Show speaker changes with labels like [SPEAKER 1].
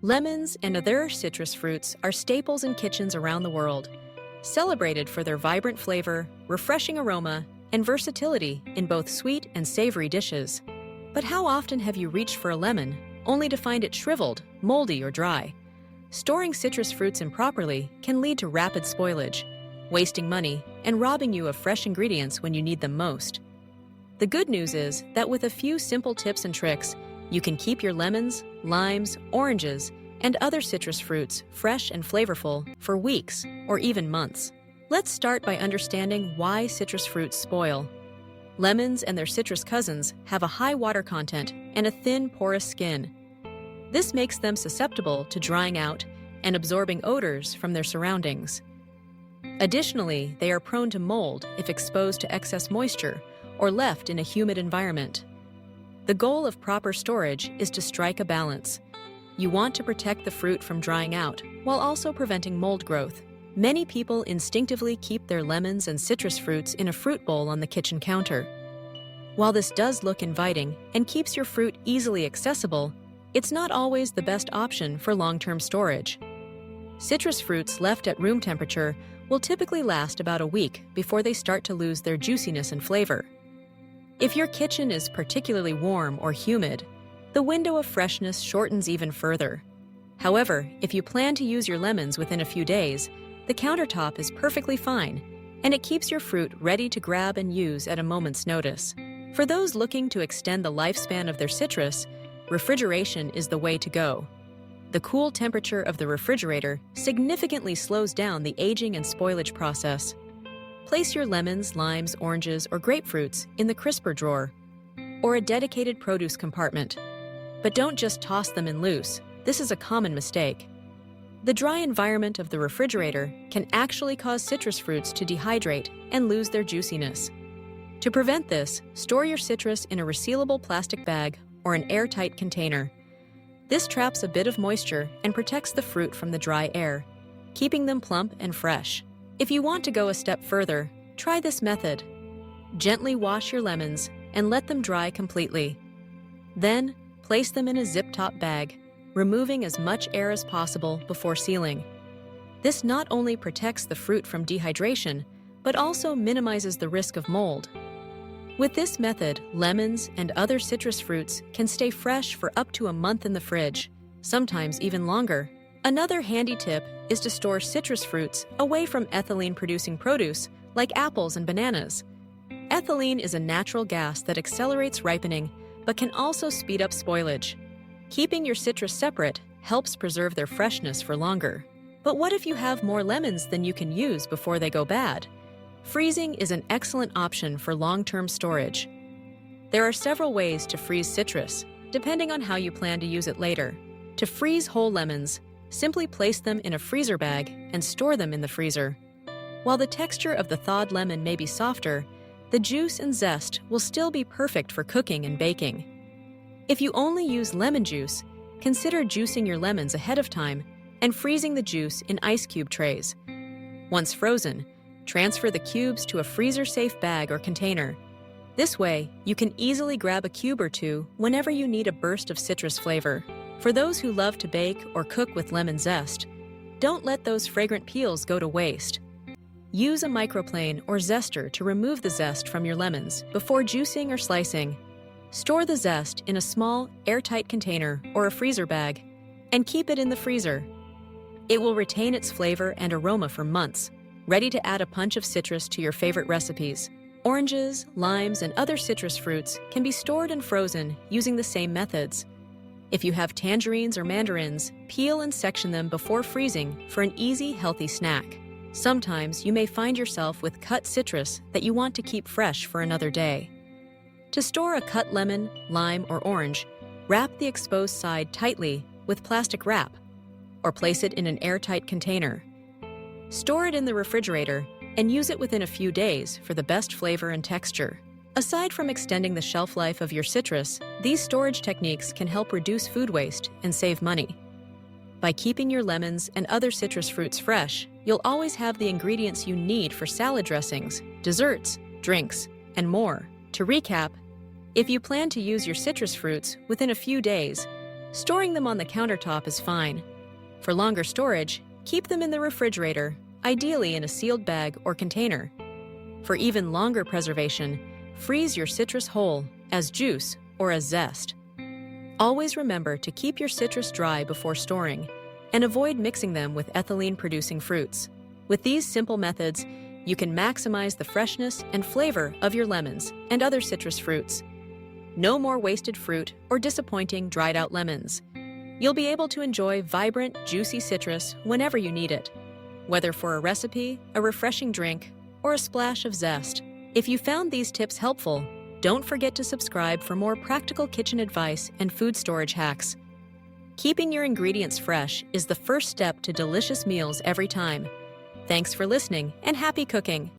[SPEAKER 1] Lemons and other citrus fruits are staples in kitchens around the world, celebrated for their vibrant flavor, refreshing aroma, and versatility in both sweet and savory dishes. But how often have you reached for a lemon, only to find it shriveled, moldy, or dry? Storing citrus fruits improperly can lead to rapid spoilage, wasting money, and robbing you of fresh ingredients when you need them most. The good news is that with a few simple tips and tricks, you can keep your lemons, limes, oranges, and other citrus fruits fresh and flavorful for weeks or even months. Let's start by understanding why citrus fruits spoil. Lemons and their citrus cousins have a high water content and a thin, porous skin. This makes them susceptible to drying out and absorbing odors from their surroundings. Additionally, they are prone to mold if exposed to excess moisture or left in a humid environment. The goal of proper storage is to strike a balance. You want to protect the fruit from drying out while also preventing mold growth. Many people instinctively keep their lemons and citrus fruits in a fruit bowl on the kitchen counter. While this does look inviting and keeps your fruit easily accessible, it's not always the best option for long-term storage. Citrus fruits left at room temperature will typically last about a week before they start to lose their juiciness and flavor. If your kitchen is particularly warm or humid, the window of freshness shortens even further. However, if you plan to use your lemons within a few days, the countertop is perfectly fine, and it keeps your fruit ready to grab and use at a moment's notice. For those looking to extend the lifespan of their citrus, refrigeration is the way to go. The cool temperature of the refrigerator significantly slows down the aging and spoilage process. Place your lemons, limes, oranges, or grapefruits in the crisper drawer or a dedicated produce compartment. But don't just toss them in loose. This is a common mistake. The dry environment of the refrigerator can actually cause citrus fruits to dehydrate and lose their juiciness. To prevent this, store your citrus in a resealable plastic bag or an airtight container. This traps a bit of moisture and protects the fruit from the dry air, keeping them plump and fresh. If you want to go a step further, try this method. Gently wash your lemons and let them dry completely. Then, place them in a zip-top bag, removing as much air as possible before sealing. This not only protects the fruit from dehydration, but also minimizes the risk of mold. With this method, lemons and other citrus fruits can stay fresh for up to a month in the fridge, sometimes even longer. Another handy tip is to store citrus fruits away from ethylene-producing produce like apples and bananas. Ethylene is a natural gas that accelerates ripening but can also speed up spoilage. Keeping your citrus separate helps preserve their freshness for longer. But what if you have more lemons than you can use before they go bad? Freezing is an excellent option for long-term storage. There are several ways to freeze citrus, depending on how you plan to use it later. To freeze whole lemons, simply place them in a freezer bag and store them in the freezer. While the texture of the thawed lemon may be softer, the juice and zest will still be perfect for cooking and baking. If you only use lemon juice, consider juicing your lemons ahead of time and freezing the juice in ice cube trays. Once frozen, transfer the cubes to a freezer-safe bag or container. This way, you can easily grab a cube or two whenever you need a burst of citrus flavor. For those who love to bake or cook with lemon zest, don't let those fragrant peels go to waste. Use a microplane or zester to remove the zest from your lemons before juicing or slicing. Store the zest in a small, airtight container or a freezer bag and keep it in the freezer. It will retain its flavor and aroma for months, ready to add a punch of citrus to your favorite recipes. Oranges, limes, and other citrus fruits can be stored and frozen using the same methods. If you have tangerines or mandarins, peel and section them before freezing for an easy, healthy snack. Sometimes you may find yourself with cut citrus that you want to keep fresh for another day. To store a cut lemon, lime, or orange, wrap the exposed side tightly with plastic wrap, or place it in an airtight container. Store it in the refrigerator and use it within a few days for the best flavor and texture. Aside from extending the shelf life of your citrus, these storage techniques can help reduce food waste and save money. By keeping your lemons and other citrus fruits fresh, you'll always have the ingredients you need for salad dressings, desserts, drinks, and more. To recap, if you plan to use your citrus fruits within a few days, Storing them on the countertop is fine. For longer storage, keep them in the refrigerator, ideally in a sealed bag or container. For even longer preservation, freeze your citrus whole, as juice or as zest. Always remember to keep your citrus dry before storing, and avoid mixing them with ethylene-producing fruits. With these simple methods, you can maximize the freshness and flavor of your lemons and other citrus fruits. No more wasted fruit or disappointing dried-out lemons. You'll be able to enjoy vibrant, juicy citrus whenever you need it, whether for a recipe, a refreshing drink, or a splash of zest. If you found these tips helpful, don't forget to subscribe for more practical kitchen advice and food storage hacks. Keeping your ingredients fresh is the first step to delicious meals every time. Thanks for listening, and happy cooking!